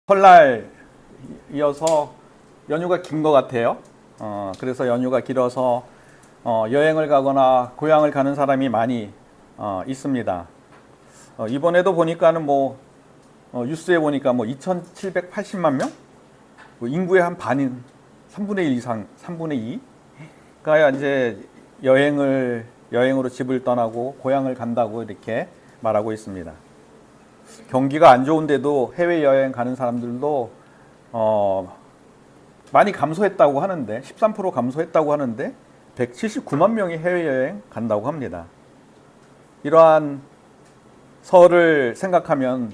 설날 이어서 연휴가 긴 것 같아요. 그래서 연휴가 길어서 여행을 가거나 고향을 가는 사람이 많이 있습니다. 이번에도 보니까는 뉴스에 보니까 2,780만 명? 인구의 한 반인 3분의 1 이상, 3분의 2가 이제 여행으로 집을 떠나고 고향을 간다고 이렇게 말하고 있습니다. 경기가 안 좋은데도 해외여행 가는 사람들도 많이 감소했다고 하는데 13% 감소했다고 하는데 179만 명이 해외여행 간다고 합니다. 이러한 설을 생각하면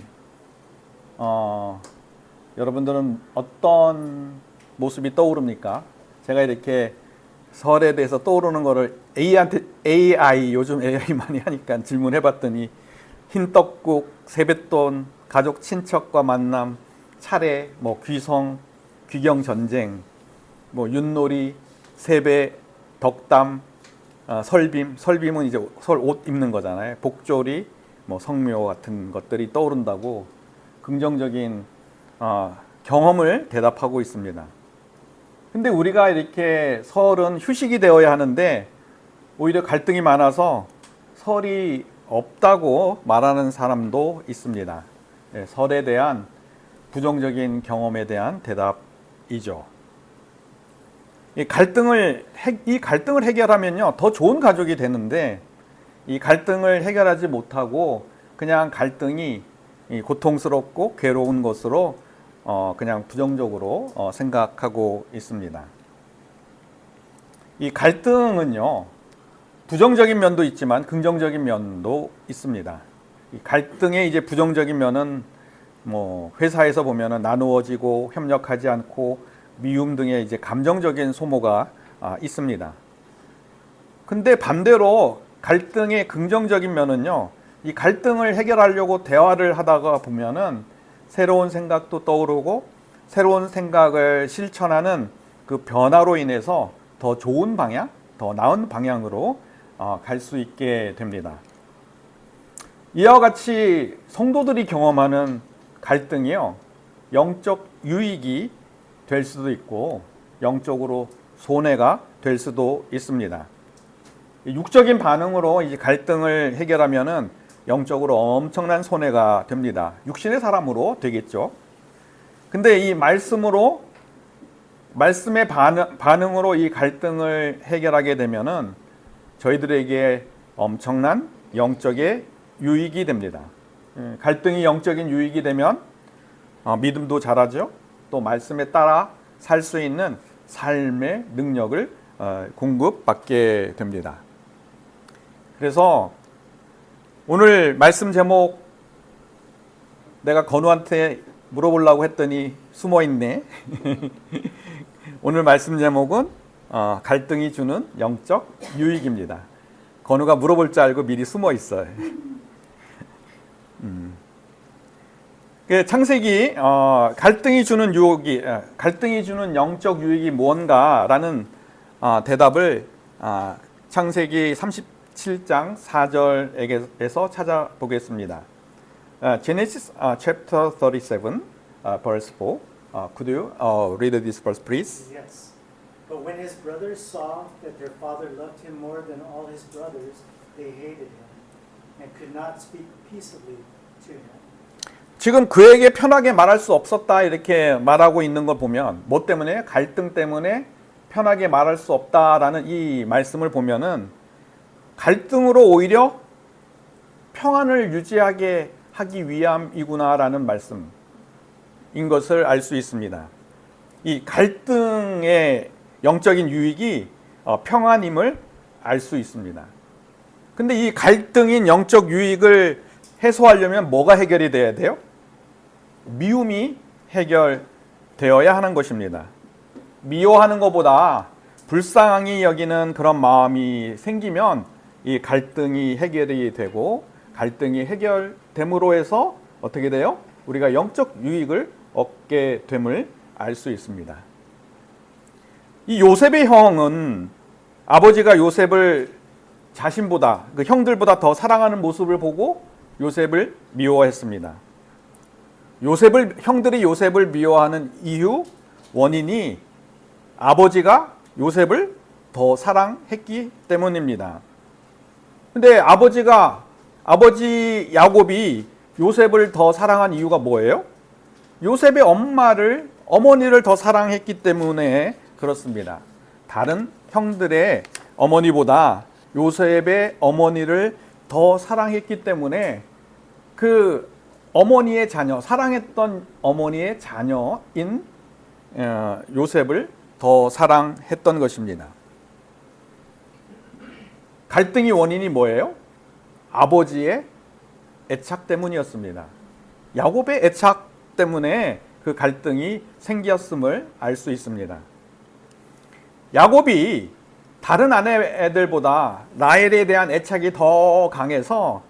여러분들은 어떤 모습이 떠오릅니까? 제가 이렇게 설에 대해서 떠오르는 거를 요즘 AI 많이 하니까 질문해봤더니 흰떡국, 세뱃돈, 가족 친척과 만남, 차례, 귀성, 귀경전쟁, 윷놀이, 세배, 덕담, 설빔은 이제 설 옷 입는 거잖아요. 복조리, 성묘 같은 것들이 떠오른다고 긍정적인 경험을 대답하고 있습니다. 근데 우리가 이렇게 설은 휴식이 되어야 하는데 오히려 갈등이 많아서 설이 없다고 말하는 사람도 있습니다. 설에 대한 부정적인 경험에 대한 대답이죠. 이 갈등을 해결하면요 더 좋은 가족이 되는데 이 갈등을 해결하지 못하고 그냥 갈등이 고통스럽고 괴로운 것으로 그냥 부정적으로 생각하고 있습니다. 이 갈등은요 부정적인 면도 있지만 긍정적인 면도 있습니다. 이 갈등의 이제 부정적인 면은 회사에서 보면은 나누어지고 협력하지 않고 미움 등의 이제 감정적인 소모가 있습니다. 근데 반대로 갈등의 긍정적인 면은요, 이 갈등을 해결하려고 대화를 하다가 보면은 새로운 생각도 떠오르고 새로운 생각을 실천하는 그 변화로 인해서 더 좋은 방향, 더 나은 방향으로 갈 수 있게 됩니다. 이와 같이 성도들이 경험하는 갈등이요, 영적 유익이 될 수도 있고 영적으로 손해가 될 수도 있습니다. 육적인 반응으로 이 갈등을 해결하면은 영적으로 엄청난 손해가 됩니다. 육신의 사람으로 되겠죠. 근데 이 말씀의 반응으로 이 갈등을 해결하게 되면은 저희들에게 엄청난 영적의 유익이 됩니다. 갈등이 영적인 유익이 되면 믿음도 자라죠. 또 말씀에 따라 살 수 있는 삶의 능력을 공급받게 됩니다. 그래서 오늘 말씀 제목 내가 건우한테 물어보려고 했더니 숨어있네. 오늘 말씀 제목은 갈등이 주는 영적 유익입니다. 건우가 물어볼 줄 알고 미리 숨어 있어요. 창세기 갈등이 주는 영적 유익이 무언가라는 대답을 창세기 37장 4절에서 찾아보겠습니다. Genesis chapter 37 verse 4. Could you read this verse, please? Yes. But when his brothers saw that their father loved him more than all his brothers, they hated him and could not speak peaceably to him. 지금 그에게 편하게 말할 수 없었다 이렇게 말하고 있는 걸 보면 뭐 때문에? 갈등 때문에 편하게 말할 수 없다라는 이 말씀을 보면은 갈등으로 오히려 평안을 유지하게 하기 위함이구나라는 말씀인 것을 알 수 있습니다. 이 갈등의 영적인 유익이 평안임을 알 수 있습니다. 근데 이 갈등인 영적 유익을 해소하려면 뭐가 해결이 돼야 돼요? 미움이 해결되어야 하는 것입니다. 미워하는 것보다 불쌍히 여기는 그런 마음이 생기면 이 갈등이 해결이 되고 갈등이 해결됨으로 해서 어떻게 돼요? 우리가 영적 유익을 얻게 됨을 알 수 있습니다. 이 요셉의 형은 아버지가 요셉을 자신보다 그 형들보다 더 사랑하는 모습을 보고 요셉을 미워했습니다. 형들이 요셉을 미워하는 이유 원인이 아버지가 요셉을 더 사랑했기 때문입니다. 근데 아버지 야곱이 요셉을 더 사랑한 이유가 뭐예요? 요셉의 어머니를 더 사랑했기 때문에 그렇습니다. 다른 형들의 어머니보다 요셉의 어머니를 더 사랑했기 때문에 그 어머니의 자녀, 사랑했던 어머니의 자녀인 요셉을 더 사랑했던 것입니다. 갈등의 원인이 뭐예요? 아버지의 애착 때문이었습니다. 야곱의 애착 때문에 그 갈등이 생겼음을 알 수 있습니다. 야곱이 다른 아내들보다 라헬에 대한 애착이 더 강해서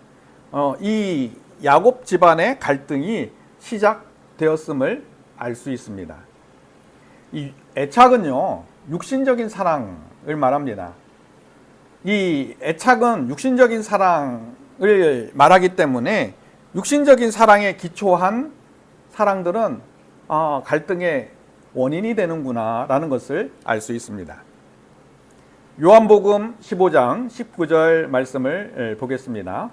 이 야곱 집안의 갈등이 시작되었음을 알 수 있습니다. 이 애착은요, 육신적인 사랑을 말합니다. 이 애착은 육신적인 사랑을 말하기 때문에 육신적인 사랑에 기초한 사랑들은 갈등의 원인이 되는구나 라는 것을 알 수 있습니다. 요한복음 15장 19절 말씀을 보겠습니다.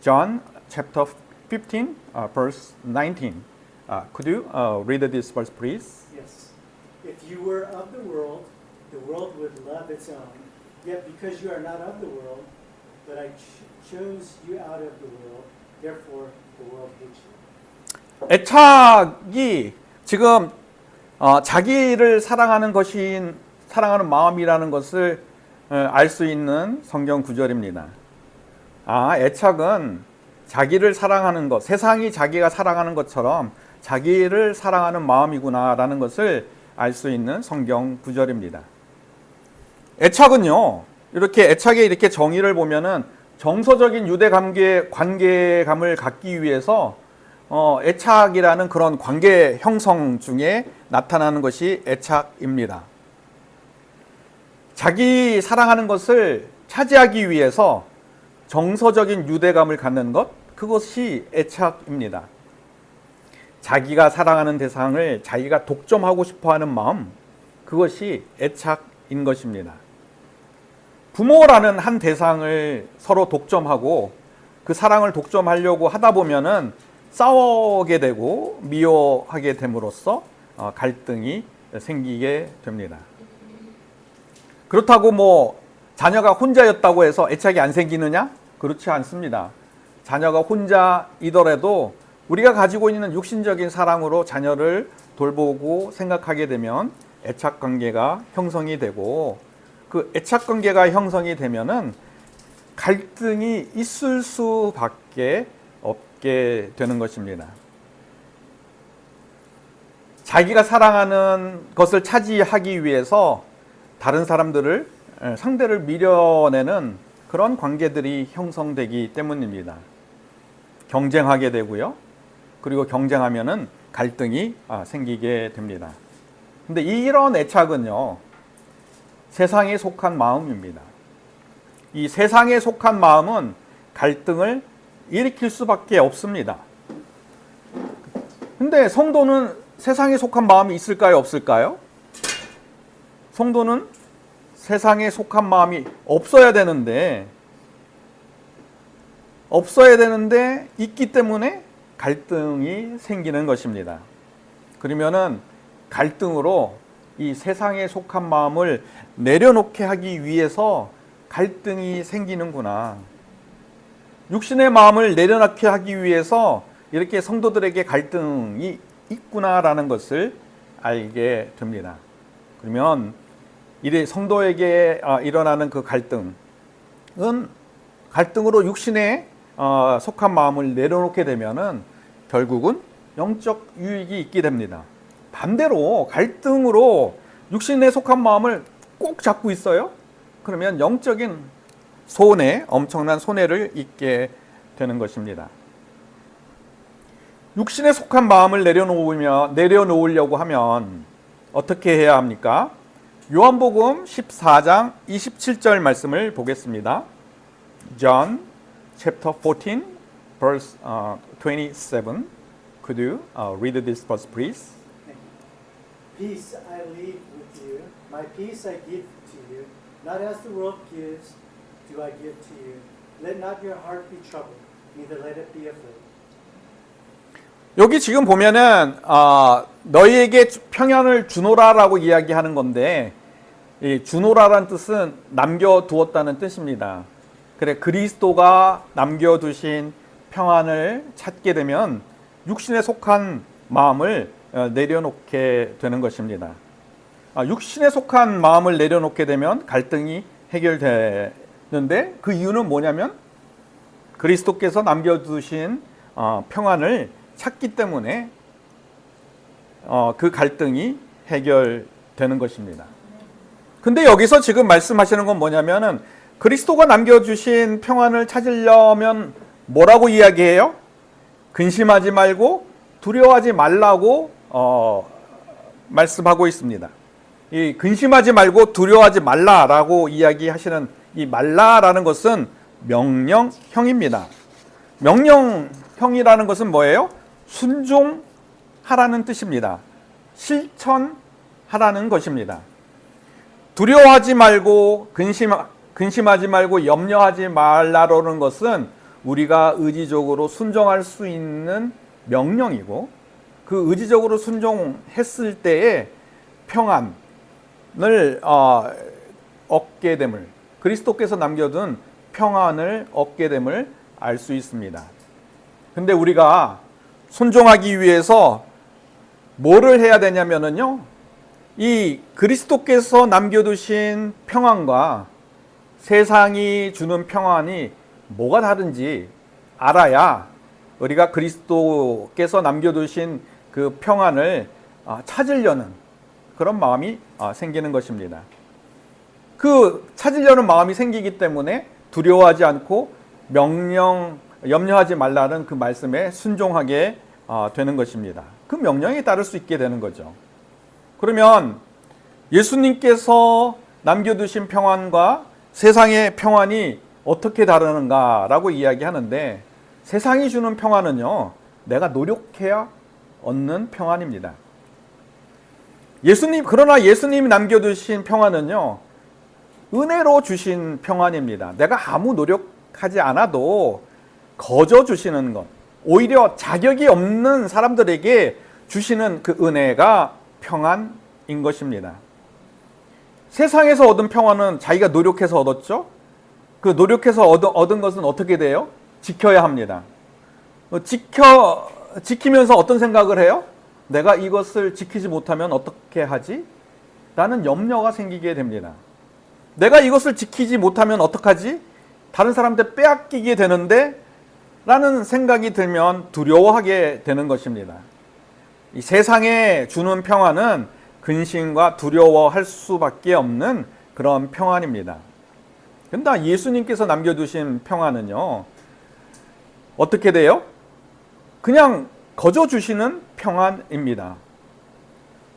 John chapter 15 verse 19. Could you read this verse please? Yes. If you were of the world would love its own. Yet because you are not of the world, but I chose you out of the world, therefore the world hates you. 애착이 지금 자기를 사랑하는 마음이라는 것을 알 수 있는 성경 구절입니다. 애착은 자기를 사랑하는 것, 세상이 자기가 사랑하는 것처럼 자기를 사랑하는 마음이구나라는 것을 알 수 있는 성경 구절입니다. 애착은요, 애착의 이렇게 정의를 보면은 정서적인 유대 관계감을 갖기 위해서 애착이라는 그런 관계 형성 중에 나타나는 것이 애착입니다. 자기 사랑하는 것을 차지하기 위해서 정서적인 유대감을 갖는 것, 그것이 애착입니다. 자기가 사랑하는 대상을 자기가 독점하고 싶어하는 마음, 그것이 애착인 것입니다. 부모라는 한 대상을 서로 독점하고 그 사랑을 독점하려고 하다 보면은 싸우게 되고 미워하게 됨으로써 갈등이 생기게 됩니다. 그렇다고 자녀가 혼자였다고 해서 애착이 안 생기느냐? 그렇지 않습니다. 자녀가 혼자이더라도 우리가 가지고 있는 육신적인 사랑으로 자녀를 돌보고 생각하게 되면 애착 관계가 형성이 되고, 그 애착 관계가 형성이 되면은 갈등이 있을 수밖에 없게 되는 것입니다. 자기가 사랑하는 것을 차지하기 위해서 다른 상대를 밀어내는 그런 관계들이 형성되기 때문입니다. 경쟁하게 되고요. 그리고 경쟁하면은 갈등이 생기게 됩니다. 근데 이런 애착은요, 세상에 속한 마음입니다. 이 세상에 속한 마음은 갈등을 일으킬 수밖에 없습니다. 근데 성도는 세상에 속한 마음이 있을까요, 없을까요? 성도는 세상에 속한 마음이 없어야 되는데 있기 때문에 갈등이 생기는 것입니다. 그러면은 갈등으로 이 세상에 속한 마음을 내려놓게 하기 위해서 갈등이 생기는구나. 육신의 마음을 내려놓게 하기 위해서 이렇게 성도들에게 갈등이 있구나라는 것을 알게 됩니다. 그러면 이 성도에게 일어나는 그 갈등은 갈등으로 육신에 속한 마음을 내려놓게 되면은 결국은 영적 유익이 있게 됩니다. 반대로 갈등으로 육신에 속한 마음을 꼭 잡고 있어요. 그러면 영적인 엄청난 손해를 입게 되는 것입니다. 육신에 속한 마음을 내려놓으려고 하면 어떻게 해야 합니까? 요한복음 14장 27절 말씀을 보겠습니다. John chapter 14 verse 27. could you read this verse, please? Peace I leave with you, my peace I give to you. Not as the world gives, do I give to you. Let not your heart be troubled, neither let it be afraid. 여기 지금 보면은 너희에게 평안을 주노라라고 이야기하는 건데, 이 주노라라는 뜻은 남겨두었다는 뜻입니다. 그래, 그리스도가 남겨두신 평안을 찾게 되면 육신에 속한 마음을 내려놓게 되는 것입니다. 육신에 속한 마음을 내려놓게 되면 갈등이 해결되는데, 그 이유는 뭐냐면 그리스도께서 남겨두신 평안을 찾기 때문에 그 갈등이 해결되는 것입니다. 근데 여기서 지금 말씀하시는 건 뭐냐면은 그리스도가 남겨주신 평안을 찾으려면 뭐라고 이야기해요? 근심하지 말고 두려워하지 말라고 말씀하고 있습니다. 이 근심하지 말고 두려워하지 말라라고 이야기하시는 이 말라라는 것은 명령형입니다. 명령형이라는 것은 뭐예요? 순종하라는 뜻입니다. 실천하라는 것입니다. 두려워하지 말고 근심하지 말고 염려하지 말라라는 것은 우리가 의지적으로 순종할 수 있는 명령이고, 그 의지적으로 순종했을 때에 평안을 얻게 됨을, 그리스도께서 남겨둔 평안을 얻게 됨을 알 수 있습니다. 근데 우리가 순종하기 위해서 뭐를 해야 되냐면요, 이 그리스도께서 남겨두신 평안과 세상이 주는 평안이 뭐가 다른지 알아야 우리가 그리스도께서 남겨두신 그 평안을 찾으려는 그런 마음이 생기는 것입니다. 그 찾으려는 마음이 생기기 때문에 두려워하지 않고 염려하지 말라는 그 말씀에 순종하게 되는 것입니다. 그 명령에 따를 수 있게 되는 거죠. 그러면 예수님께서 남겨두신 평안과 세상의 평안이 어떻게 다르는가라고 이야기하는데, 세상이 주는 평안은요, 내가 노력해야 얻는 평안입니다. 그러나 예수님이 남겨두신 평안은요, 은혜로 주신 평안입니다. 내가 아무 노력하지 않아도 거저 주시는 것, 오히려 자격이 없는 사람들에게 주시는 그 은혜가 평안인 것입니다. 세상에서 얻은 평안은 자기가 노력해서 얻었죠. 그 노력해서 얻은 것은 어떻게 돼요? 지켜야 합니다. 지키면서 어떤 생각을 해요? 내가 이것을 지키지 못하면 어떻게 하지? 라는 염려가 생기게 됩니다. 내가 이것을 지키지 못하면 어떡하지? 다른 사람한테 빼앗기게 되는데 라는 생각이 들면 두려워하게 되는 것입니다. 이 세상에 주는 평안은 근심과 두려워할 수밖에 없는 그런 평안입니다. 그런데 예수님께서 남겨두신 평안은요, 어떻게 돼요? 그냥 거저 주시는 평안입니다.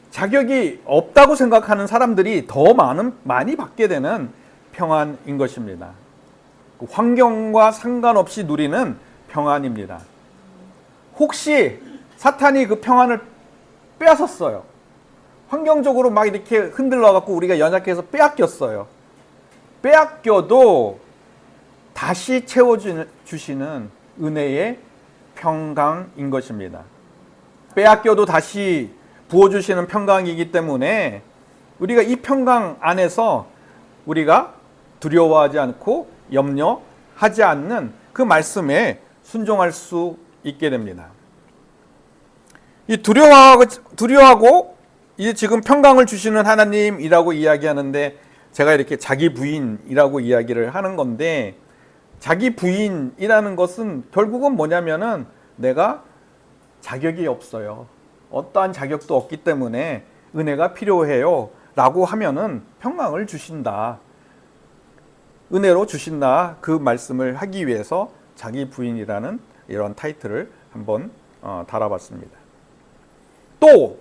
자격이 없다고 생각하는 사람들이 더 많이 받게 되는 평안인 것입니다. 환경과 상관없이 누리는 평안입니다. 혹시 사탄이 그 평안을 빼앗았어요. 환경적으로 막 이렇게 흔들러 갖고 우리가 연약해서 빼앗겼어요. 빼앗겨도 다시 채워주시는 은혜의 평강인 것입니다. 빼앗겨도 다시 부어주시는 평강이기 때문에 우리가 이 평강 안에서 우리가 두려워하지 않고 염려하지 않는 그 말씀에 순종할 수 있게 됩니다. 이 두려워하고 이제 지금 평강을 주시는 하나님이라고 이야기하는데, 제가 이렇게 자기 부인이라고 이야기를 하는 건데, 자기 부인이라는 것은 결국은 뭐냐면은 내가 자격이 없어요. 어떠한 자격도 없기 때문에 은혜가 필요해요. 라고 하면은 평강을 주신다. 은혜로 주신다. 그 말씀을 하기 위해서 자기 부인이라는 이런 타이틀을 한번 달아봤습니다. 또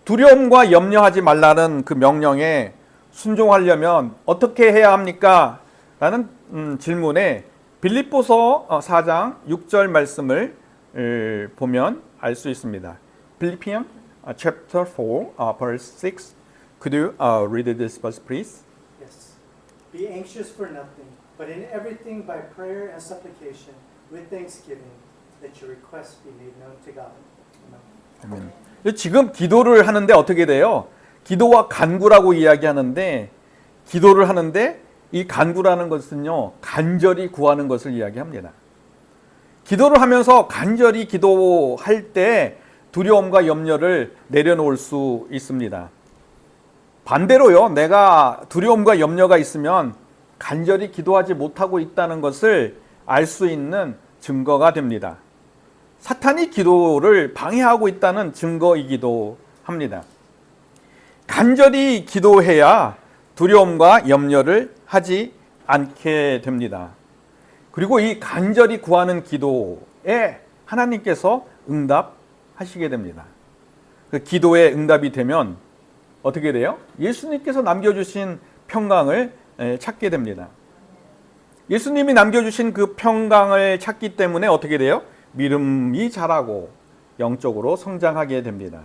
두려움과 염려하지 말라는 그 명령에 순종하려면 어떻게 해야 합니까? 라는 질문에 빌립보서 4장 6절 말씀을 보면 알 수 있습니다. Philippians chapter 4 verse 6. Could you read this verse please? Yes. Be anxious for nothing, but in everything by prayer and supplication with thanksgiving, that your requests be made known to God. Amen. 아멘. 지금 기도를 하는데 어떻게 돼요? 기도와 간구라고 이야기하는데 기도를 하는데 이 간구라는 것은요 간절히 구하는 것을 이야기합니다. 기도를 하면서 간절히 기도할 때 두려움과 염려를 내려놓을 수 있습니다. 반대로요, 내가 두려움과 염려가 있으면 간절히 기도하지 못하고 있다는 것을 알 수 있는 증거가 됩니다. 사탄이 기도를 방해하고 있다는 증거이기도 합니다. 간절히 기도해야 두려움과 염려를 하지 않게 됩니다. 그리고 이 간절히 구하는 기도에 하나님께서 응답하시게 됩니다. 그 기도에 응답이 되면 어떻게 돼요? 예수님께서 남겨주신 평강을 찾게 됩니다. 예수님이 남겨주신 그 평강을 찾기 때문에 어떻게 돼요? 믿음이 자라고 영적으로 성장하게 됩니다.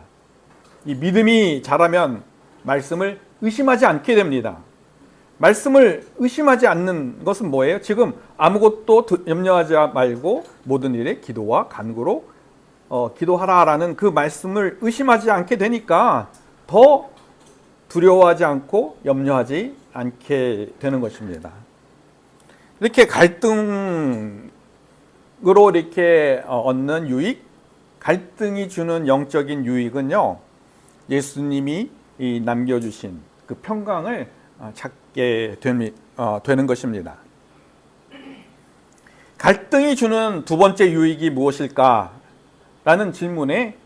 이 믿음이 자라면 말씀을 의심하지 않게 됩니다. 말씀을 의심하지 않는 것은 뭐예요? 지금 아무것도 염려하지 말고 모든 일에 기도와 간구로 기도하라라는 그 말씀을 의심하지 않게 되니까 더 두려워하지 않고 염려하지 않게 되는 것입니다. 이렇게 갈등으로 이렇게 얻는 유익, 갈등이 주는 영적인 유익은요, 예수님이 남겨주신 그 평강을 찾게 되는 것입니다. 갈등이 주는 두 번째 유익이 무엇일까라는 질문에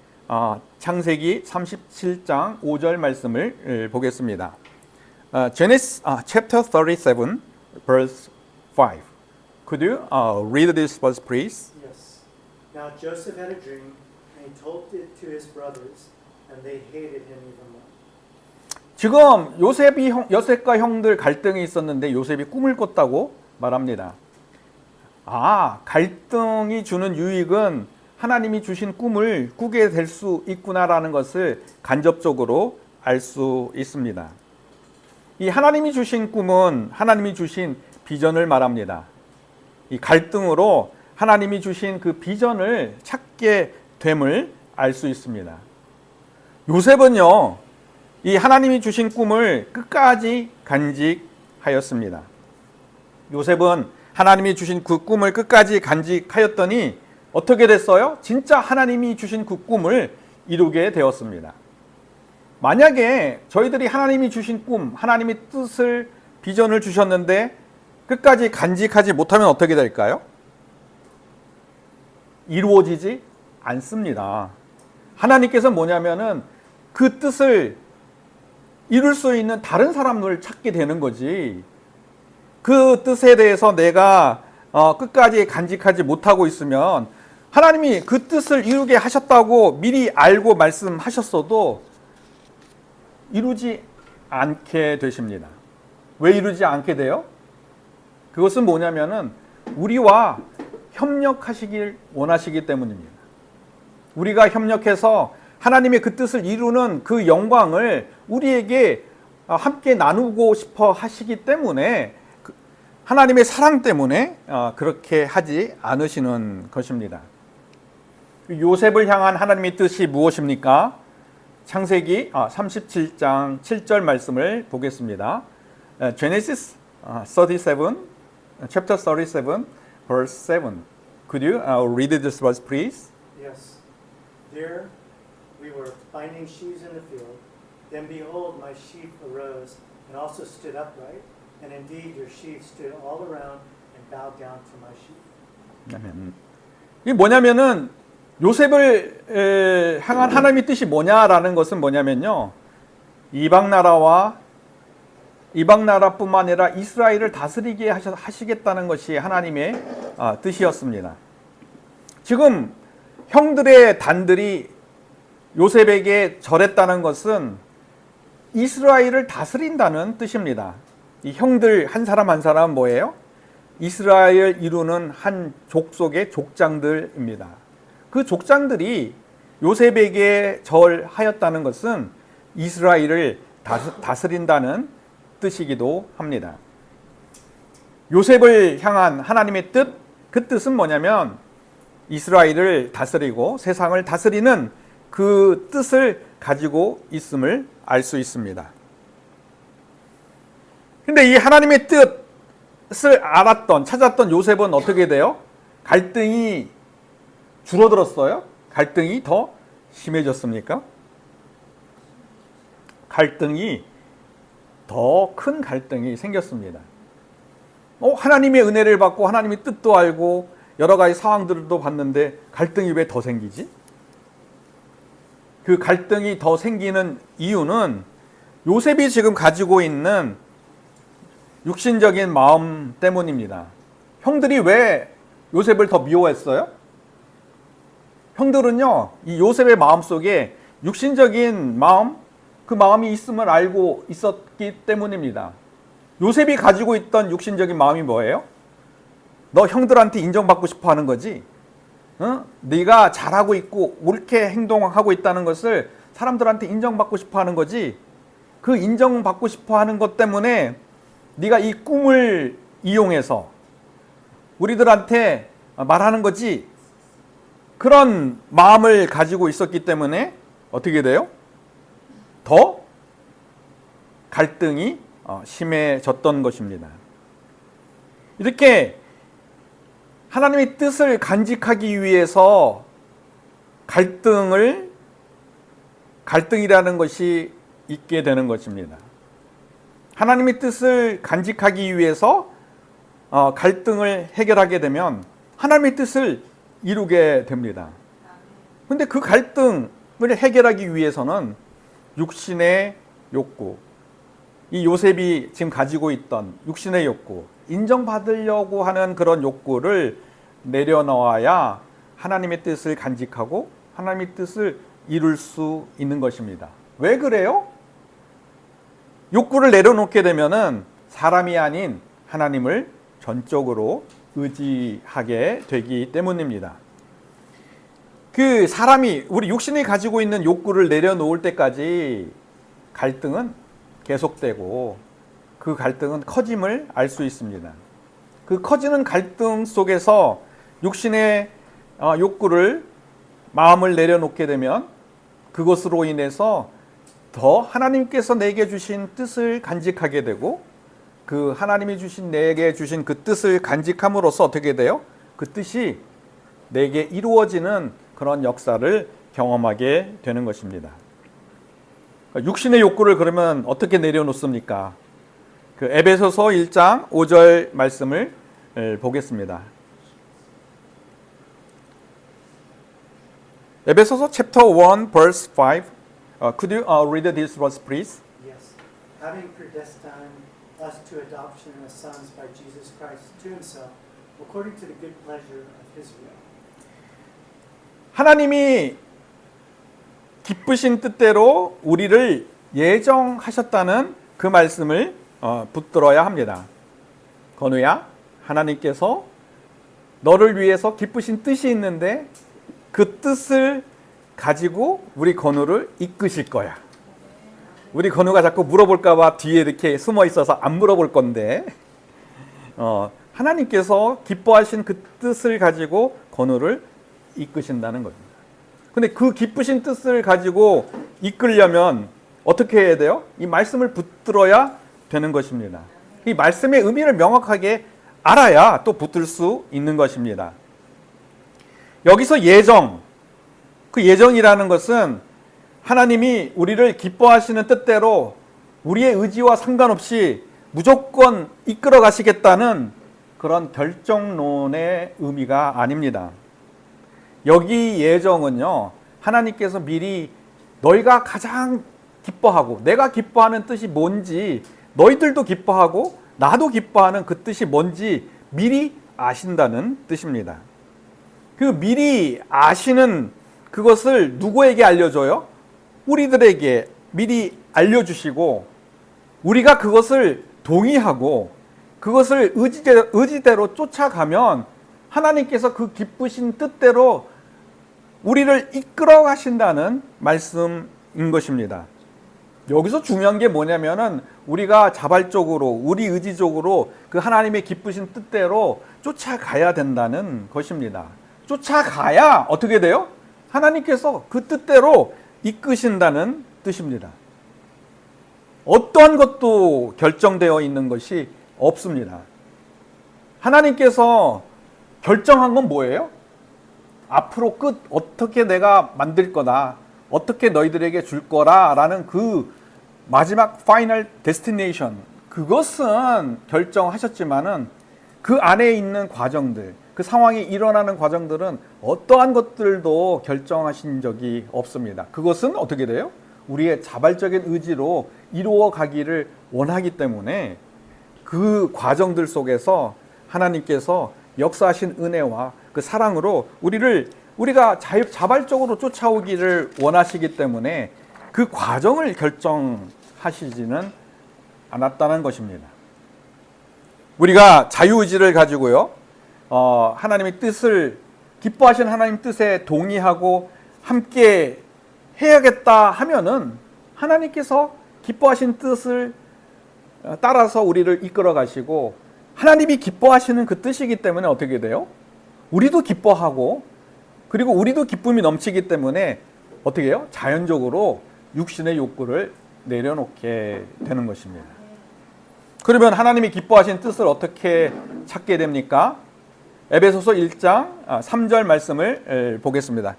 창세기 37장 5절 말씀을 보겠습니다. Genesis chapter 37 verse 5. Could you read this verse please? Yes. Now Joseph had a dream, and he told it to his brothers, and they hated him even more. 지금 요셉과 형들 갈등이 있었는데 요셉이 꿈을 꿨다고 말합니다. 갈등이 주는 유익은 하나님이 주신 꿈을 꾸게 될 수 있구나라는 것을 간접적으로 알 수 있습니다. 이 하나님이 주신 꿈은 하나님이 주신 비전을 말합니다. 이 갈등으로 하나님이 주신 그 비전을 찾게 됨을 알 수 있습니다. 요셉은요, 이 하나님이 주신 꿈을 끝까지 간직하였습니다. 요셉은 하나님이 주신 그 꿈을 끝까지 간직하였더니 어떻게 됐어요? 진짜 하나님이 주신 그 꿈을 이루게 되었습니다. 만약에 저희들이 하나님이 주신 꿈, 하나님의 뜻을, 비전을 주셨는데 끝까지 간직하지 못하면 어떻게 될까요? 이루어지지 않습니다. 하나님께서 뭐냐면은 그 뜻을 이룰 수 있는 다른 사람을 찾게 되는 거지, 그 뜻에 대해서 내가 끝까지 간직하지 못하고 있으면 하나님이 그 뜻을 이루게 하셨다고 미리 알고 말씀하셨어도 이루지 않게 되십니다. 왜 이루지 않게 돼요? 그것은 뭐냐면은 우리와 협력하시길 원하시기 때문입니다. 우리가 협력해서 하나님의 그 뜻을 이루는 그 영광을 우리에게 함께 나누고 싶어 하시기 때문에, 하나님의 사랑 때문에 그렇게 하지 않으시는 것입니다. 요셉을 향한 하나님의 뜻이 무엇입니까? 창세기 37장 7절 말씀을 보겠습니다. Genesis 37, chapter 37, verse 7. Could you read this verse, please? Yes. There we were finding sheaves in the field. Then behold, my sheep arose and also stood upright. And indeed your sheep stood all around and bowed down to my sheep. 아멘. 이게 뭐냐면은 요셉을 향한 하나님의 뜻이 뭐냐라는 것은 뭐냐면요, 이방 나라뿐만 아니라 이스라엘을 다스리게 하시겠다는 것이 하나님의 뜻이었습니다. 지금 형들의 단들이 요셉에게 절했다는 것은 이스라엘을 다스린다는 뜻입니다. 이 형들 한 사람 한 사람 뭐예요? 이스라엘 이루는 한 족속의 족장들입니다. 그 족장들이 요셉에게 절하였다는 것은 이스라엘을 다스린다는 뜻이기도 합니다. 요셉을 향한 하나님의 뜻, 그 뜻은 뭐냐면 이스라엘을 다스리고 세상을 다스리는 그 뜻을 가지고 있음을 알 수 있습니다. 근데 이 하나님의 뜻을 찾았던 요셉은 어떻게 돼요? 갈등이 줄어들었어요? 갈등이 더 심해졌습니까? 갈등이 더 큰 갈등이 생겼습니다. 하나님의 은혜를 받고 하나님의 뜻도 알고 여러 가지 상황들도 봤는데 갈등이 왜 더 생기지? 그 갈등이 더 생기는 이유는 요셉이 지금 가지고 있는 육신적인 마음 때문입니다. 형들이 왜 요셉을 더 미워했어요? 형들은요, 이 요셉의 마음 속에 육신적인 마음, 그 마음이 있음을 알고 있었기 때문입니다. 요셉이 가지고 있던 육신적인 마음이 뭐예요? 너 형들한테 인정받고 싶어 하는 거지? 네가 잘하고 있고 옳게 행동하고 있다는 것을 사람들한테 인정받고 싶어 하는 거지? 그 인정받고 싶어 하는 것 때문에 네가 이 꿈을 이용해서 우리들한테 말하는 거지? 그런 마음을 가지고 있었기 때문에 어떻게 돼요? 더 갈등이 심해졌던 것입니다. 이렇게 하나님의 뜻을 간직하기 위해서 갈등이라는 것이 있게 되는 것입니다. 하나님의 뜻을 간직하기 위해서 갈등을 해결하게 되면 하나님의 뜻을 이루게 됩니다. 그런데 그 갈등을 해결하기 위해서는 육신의 욕구, 이 요셉이 지금 가지고 있던 육신의 욕구, 인정받으려고 하는 그런 욕구를 내려놓아야 하나님의 뜻을 간직하고 하나님의 뜻을 이룰 수 있는 것입니다. 왜 그래요? 욕구를 내려놓게 되면은 사람이 아닌 하나님을 전적으로 의지하게 되기 때문입니다. 그 사람이, 우리 육신이 가지고 있는 욕구를 내려놓을 때까지 갈등은 계속되고 그 갈등은 커짐을 알 수 있습니다. 그 커지는 갈등 속에서 육신의 욕구를, 마음을 내려놓게 되면 그것으로 인해서 더 하나님께서 내게 주신 뜻을 간직하게 되고, 그 하나님이 내게 주신 그 뜻을 간직함으로써 어떻게 돼요? 그 뜻이 내게 이루어지는 그런 역사를 경험하게 되는 것입니다. 육신의 욕구를 그러면 어떻게 내려놓습니까? 그 에베소서 1장 5절 말씀을 보겠습니다. 에베소서 chapter 1 verse 5. Could you read this verse, please? Yes. Having predestined us to adoption as sons by Jesus Christ to himself, according to the good pleasure of his will. 하나님이 기쁘신 뜻대로 우리를 예정하셨다는 그 말씀을 붙들어야 합니다. 건우야, 하나님께서 너를 위해서 기쁘신 뜻이 있는데 그 뜻을 가지고 우리 건우를 이끄실 거야. 우리 건우가 자꾸 물어볼까 봐 뒤에 이렇게 숨어 있어서 안 물어볼 건데 하나님께서 기뻐하신 그 뜻을 가지고 건우를 이끄신다는 겁니다. 근데 그 기쁘신 뜻을 가지고 이끌려면 어떻게 해야 돼요? 이 말씀을 붙들어야 되는 것입니다. 이 말씀의 의미를 명확하게 알아야 또 붙들 수 있는 것입니다. 여기서 예정, 그 예정이라는 것은 하나님이 우리를 기뻐하시는 뜻대로 우리의 의지와 상관없이 무조건 이끌어 가시겠다는 그런 결정론의 의미가 아닙니다. 여기 예정은요, 하나님께서 미리 너희가 가장 기뻐하고 내가 기뻐하는 뜻이 뭔지, 너희들도 기뻐하고 나도 기뻐하는 그 뜻이 뭔지 미리 아신다는 뜻입니다. 그 미리 아시는 그것을 누구에게 알려줘요? 우리들에게 미리 알려주시고 우리가 그것을 동의하고 그것을 의지대로 쫓아가면 하나님께서 그 기쁘신 뜻대로 우리를 이끌어 가신다는 말씀인 것입니다. 여기서 중요한 게 뭐냐면은 우리가 자발적으로 우리 의지적으로 그 하나님의 기쁘신 뜻대로 쫓아가야 된다는 것입니다. 쫓아가야 어떻게 돼요? 하나님께서 그 뜻대로 이끄신다는 뜻입니다. 어떠한 것도 결정되어 있는 것이 없습니다. 하나님께서 결정한 건 뭐예요? 앞으로 끝 어떻게 내가 만들 거다, 어떻게 너희들에게 줄 거라라는 그 마지막 파이널 데스티네이션, 그것은 결정하셨지만은 그 안에 있는 과정들, 그 상황이 일어나는 과정들은 어떠한 것들도 결정하신 적이 없습니다. 그것은 어떻게 돼요? 우리의 자발적인 의지로 이루어 가기를 원하기 때문에 그 과정들 속에서 하나님께서 역사하신 은혜와 그 사랑으로 우리가 자발적으로 쫓아오기를 원하시기 때문에 그 과정을 결정하시지는 않았다는 것입니다. 우리가 자유의지를 가지고요, 하나님의 뜻을, 기뻐하신 하나님 뜻에 동의하고 함께 해야겠다 하면은 하나님께서 기뻐하신 뜻을 따라서 우리를 이끌어 가시고, 하나님이 기뻐하시는 그 뜻이기 때문에 어떻게 돼요? 우리도 기뻐하고, 그리고 우리도 기쁨이 넘치기 때문에 어떻게 해요? 자연적으로 육신의 욕구를 내려놓게 되는 것입니다. 그러면 하나님이 기뻐하신 뜻을 어떻게 찾게 됩니까? 에베소서 1장 3절 말씀을 보겠습니다.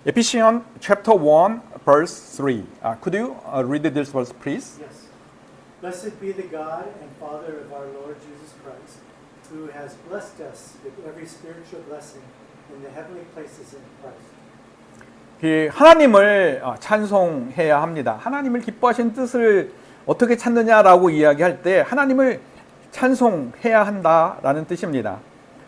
Ephesians chapter 1 verse 3. Could you read this verse please? Yes. Blessed be the God and Father of our Lord Jesus Christ, who has blessed us with every spiritual blessing in the heavenly places in Christ. 하나님을 찬송해야 합니다. 하나님을 기뻐하신 뜻을 어떻게 찾느냐라고 이야기할 때 하나님을 찬송해야 한다라는 뜻입니다.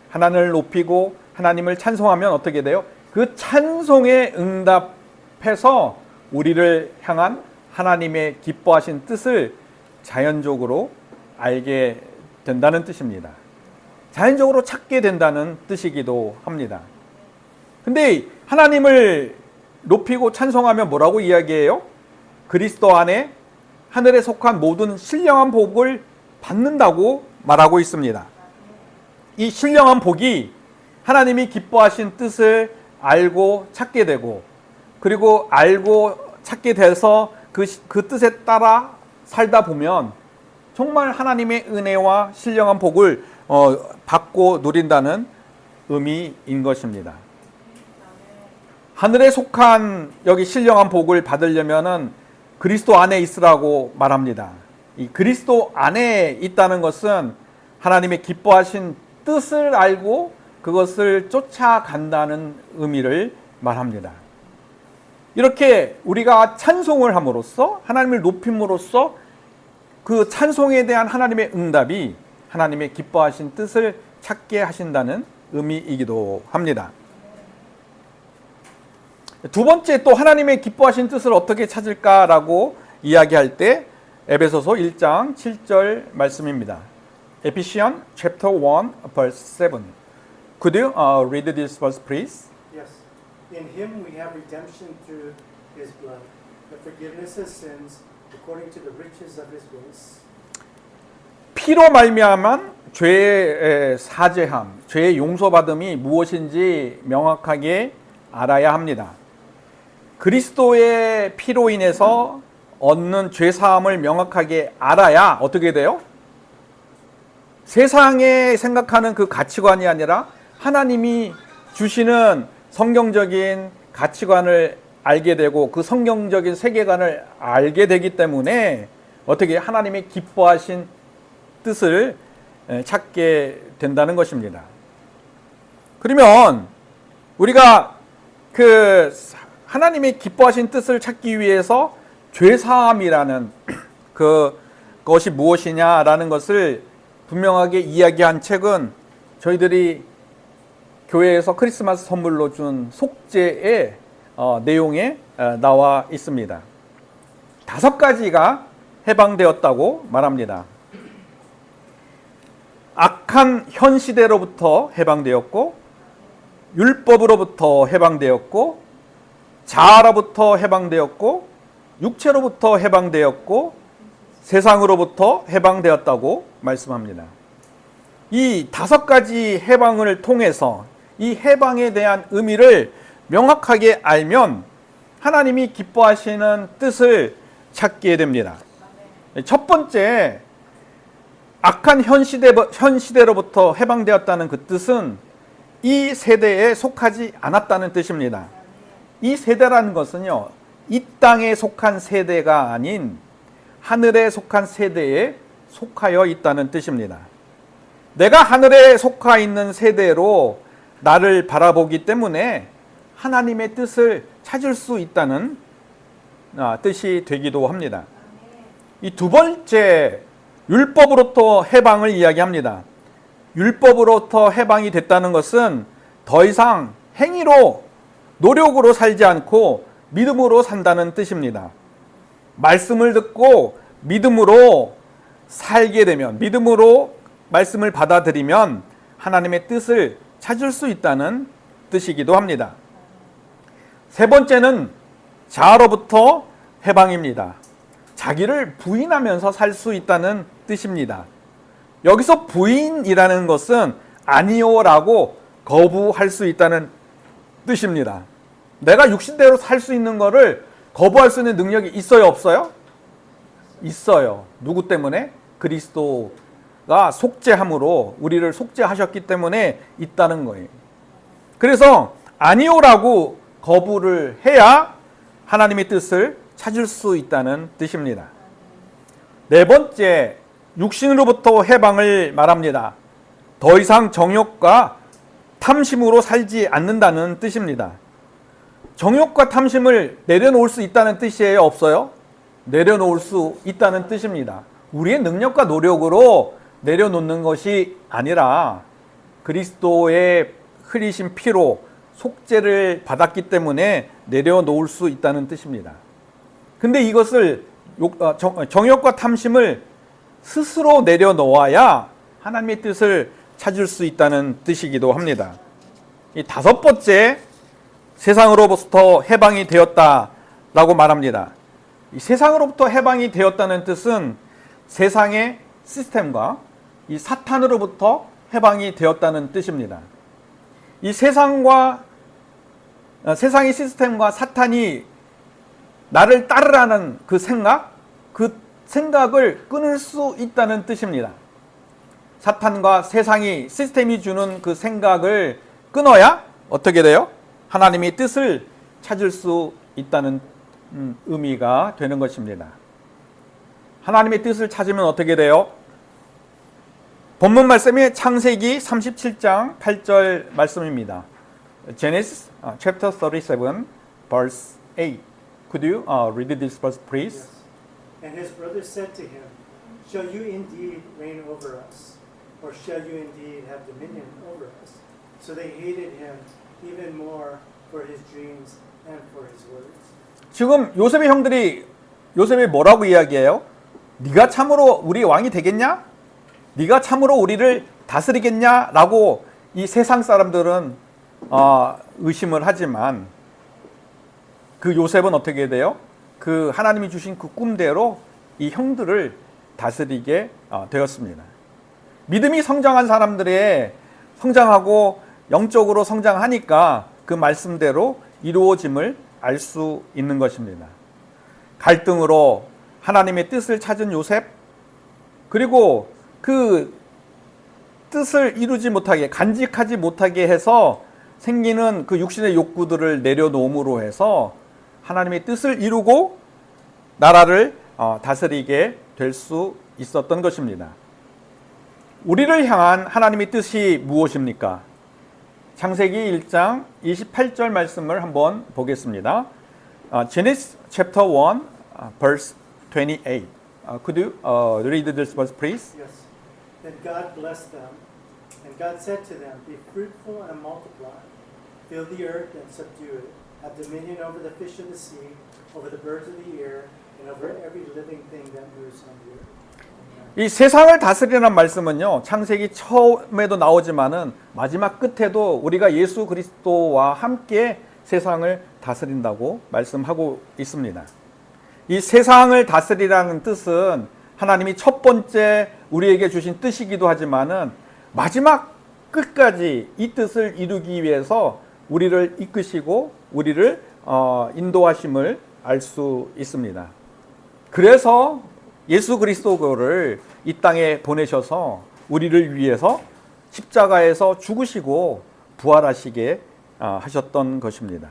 하나님을 높이고 하나님을 찬송하면 어떻게 돼요? 그 찬송에 응답해서 우리를 향한 하나님의 기뻐하신 뜻을 자연적으로 알게 된다는 뜻입니다. 자연적으로 찾게 된다는 뜻이기도 합니다. 근데 하나님을 높이고 찬송하면 뭐라고 이야기해요? 그리스도 안에 하늘에 속한 모든 신령한 복을 받는다고 말하고 있습니다. 이 신령한 복이 하나님이 기뻐하신 뜻을 알고 찾게 되고, 그리고 알고 찾게 돼서 그 뜻에 따라 살다 보면 정말 하나님의 은혜와 신령한 복을 받고 누린다는 의미인 것입니다. 하늘에 속한 여기 신령한 복을 받으려면은 그리스도 안에 있으라고 말합니다. 이 그리스도 안에 있다는 것은 하나님의 기뻐하신 뜻을 알고 그것을 쫓아간다는 의미를 말합니다. 이렇게 우리가 찬송을 함으로써, 하나님을 높임으로써 그 찬송에 대한 하나님의 응답이 하나님의 기뻐하신 뜻을 찾게 하신다는 의미이기도 합니다. 두 번째, 또 하나님의 기뻐하신 뜻을 어떻게 찾을까라고 이야기할 때 에베소서 1장 7절 말씀입니다. Ephesians chapter 1 verse 7. Could you read this verse please? Yes. In him we have redemption through his blood, the forgiveness of sins according to the riches of his grace. 피로 말미암은 죄의 사죄함, 죄의 용서받음이 무엇인지 명확하게 알아야 합니다. 그리스도의 피로 인해서 얻는 죄 사함을 명확하게 알아야 어떻게 돼요? 세상에 생각하는 그 가치관이 아니라 하나님이 주시는 성경적인 가치관을 알게 되고 그 성경적인 세계관을 알게 되기 때문에 어떻게 하나님의 기뻐하신 뜻을 찾게 된다는 것입니다. 그러면 우리가 그 하나님의 기뻐하신 뜻을 찾기 위해서 죄사함이라는 그것이 무엇이냐라는 것을 분명하게 이야기한 책은 저희들이 교회에서 크리스마스 선물로 준 속죄의 내용에 나와 있습니다. 5가지가 해방되었다고 말합니다. 악한 현 시대로부터 해방되었고, 율법으로부터 해방되었고 자아로부터 해방되었고 육체로부터 해방되었고 세상으로부터 해방되었다고 말씀합니다. 이 5가지 해방을 통해서 이 해방에 대한 의미를 명확하게 알면 하나님이 기뻐하시는 뜻을 찾게 됩니다. 첫 번째, 악한 현 시대로부터 해방되었다는 그 뜻은 이 세대에 속하지 않았다는 뜻입니다. 이 세대라는 것은요, 이 땅에 속한 세대가 아닌 하늘에 속한 세대에 속하여 있다는 뜻입니다. 내가 하늘에 속하 있는 세대로 나를 바라보기 때문에 하나님의 뜻을 찾을 수 있다는 뜻이 되기도 합니다. 이 두 번째, 율법으로부터 해방을 이야기합니다. 율법으로부터 해방이 됐다는 것은 더 이상 행위로, 노력으로 살지 않고 믿음으로 산다는 뜻입니다. 말씀을 듣고 믿음으로 살게 되면, 믿음으로 말씀을 받아들이면 하나님의 뜻을 찾을 수 있다는 뜻이기도 합니다. 세 번째는 자아로부터 해방입니다. 자기를 부인하면서 살 수 있다는 뜻입니다. 여기서 부인이라는 것은 아니요라고 거부할 수 있다는 뜻입니다. 내가 육신대로 살 수 있는 거를 거부할 수 있는 능력이 있어요, 없어요? 있어요. 누구 때문에? 그리스도가 속죄함으로 우리를 속죄하셨기 때문에 있다는 거예요. 그래서 아니요라고 거부를 해야 하나님의 뜻을 찾을 수 있다는 뜻입니다. 네 번째, 육신으로부터 해방을 말합니다. 더 이상 정욕과 탐심으로 살지 않는다는 뜻입니다. 정욕과 탐심을 내려놓을 수 있다는 뜻이에요, 없어요? 내려놓을 수 있다는 뜻입니다. 우리의 능력과 노력으로 내려놓는 것이 아니라 그리스도의 흘리신 피로 속죄를 받았기 때문에 내려놓을 수 있다는 뜻입니다. 근데 이것을 정욕과 탐심을 스스로 내려놓아야 하나님의 뜻을 찾을 수 있다는 뜻이기도 합니다. 이 다섯 번째, 세상으로부터 해방이 되었다라고 말합니다. 이 세상으로부터 해방이 되었다는 뜻은 세상의 시스템과 이 사탄으로부터 해방이 되었다는 뜻입니다. 이 세상의 시스템과 사탄이 나를 따르라는 그 생각을 끊을 수 있다는 뜻입니다. 사탄과 세상이 시스템이 주는 그 생각을 끊어야 어떻게 돼요? 하나님의 뜻을 찾을 수 있다는 의미가 되는 것입니다. 하나님의 뜻을 찾으면 어떻게 돼요? 본문 말씀이 창세기 37장 8절 말씀입니다. Genesis chapter 37 verse 8. Could you read this verse, please? Yes. And his brothers said to him, Shall you indeed reign over us? Or shall you indeed have dominion over us? So they hated him even more for his dreams and for his words. 지금 요셉의 형들이 요셉이 뭐라고 이야기해요? 네가 참으로 우리 왕이 되겠냐? 네가 참으로 우리를 다스리겠냐? 라고 이 세상 사람들은 의심을 하지만 그 요셉은 어떻게 돼요? 그 하나님이 주신 그 꿈대로 이 형들을 다스리게 되었습니다. 믿음이 성장한 사람들의 성장하고 영적으로 성장하니까 그 말씀대로 이루어짐을 알 수 있는 것입니다. 갈등으로 하나님의 뜻을 찾은 요셉, 그리고 그 뜻을 이루지 못하게, 간직하지 못하게 해서 생기는 그 육신의 욕구들을 내려놓음으로 해서 하나님의 뜻을 이루고 나라를 다스리게 될 수 있었던 것입니다. 우리를 향한 하나님의 뜻이 무엇입니까? 창세기 1장 28절 말씀을 한번 보겠습니다. Genesis chapter 1 verse 28. Could you read this verse, please? Yes. Then God blessed them, and God said to them, Be fruitful and multiply, fill the earth and subdue it, have dominion over the fish of the sea, over the birds of the air, and over every living thing that moves on the earth. Amen. 이 세상을 다스리라는 말씀은요, 창세기 처음에도 나오지만은 마지막 끝에도 우리가 예수 그리스도와 함께 세상을 다스린다고 말씀하고 있습니다. 이 세상을 다스리라는 뜻은 하나님이 첫 번째 우리에게 주신 뜻이기도 하지만은 마지막 끝까지 이 뜻을 이루기 위해서 우리를 이끄시고 우리를 인도하심을 알 수 있습니다. 그래서 예수 그리스도를 이 땅에 보내셔서 우리를 위해서 십자가에서 죽으시고 부활하시게 하셨던 것입니다.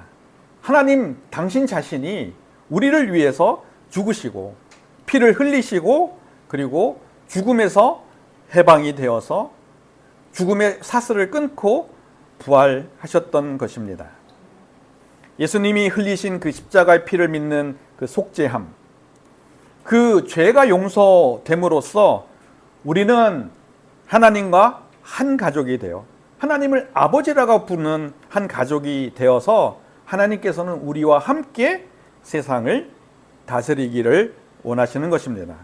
하나님 당신 자신이 우리를 위해서 죽으시고 피를 흘리시고 그리고 죽음에서 해방이 되어서 죽음의 사슬을 끊고 부활하셨던 것입니다. 예수님이 흘리신 그 십자가의 피를 믿는 그 속죄함, 그 죄가 용서됨으로써 우리는 하나님과 한 가족이 되어 하나님을 아버지라고 부르는 한 가족이 되어서 하나님께서는 우리와 함께 세상을 다스리기를 원하시는 것입니다.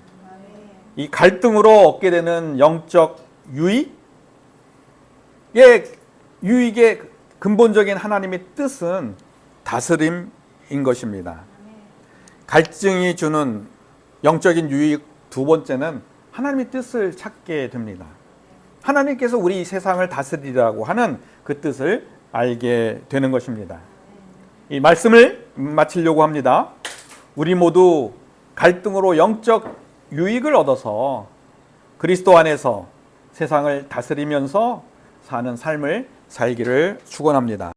이 갈등으로 얻게 되는 영적 유익의 근본적인 하나님의 뜻은 다스림인 것입니다. 갈증이 주는 영적인 유익 두 번째는 하나님의 뜻을 찾게 됩니다. 하나님께서 우리 세상을 다스리라고 하는 그 뜻을 알게 되는 것입니다. 이 말씀을 마치려고 합니다. 우리 모두 갈등으로 영적 유익을 얻어서 그리스도 안에서 세상을 다스리면서 사는 삶을 살기를 축원합니다.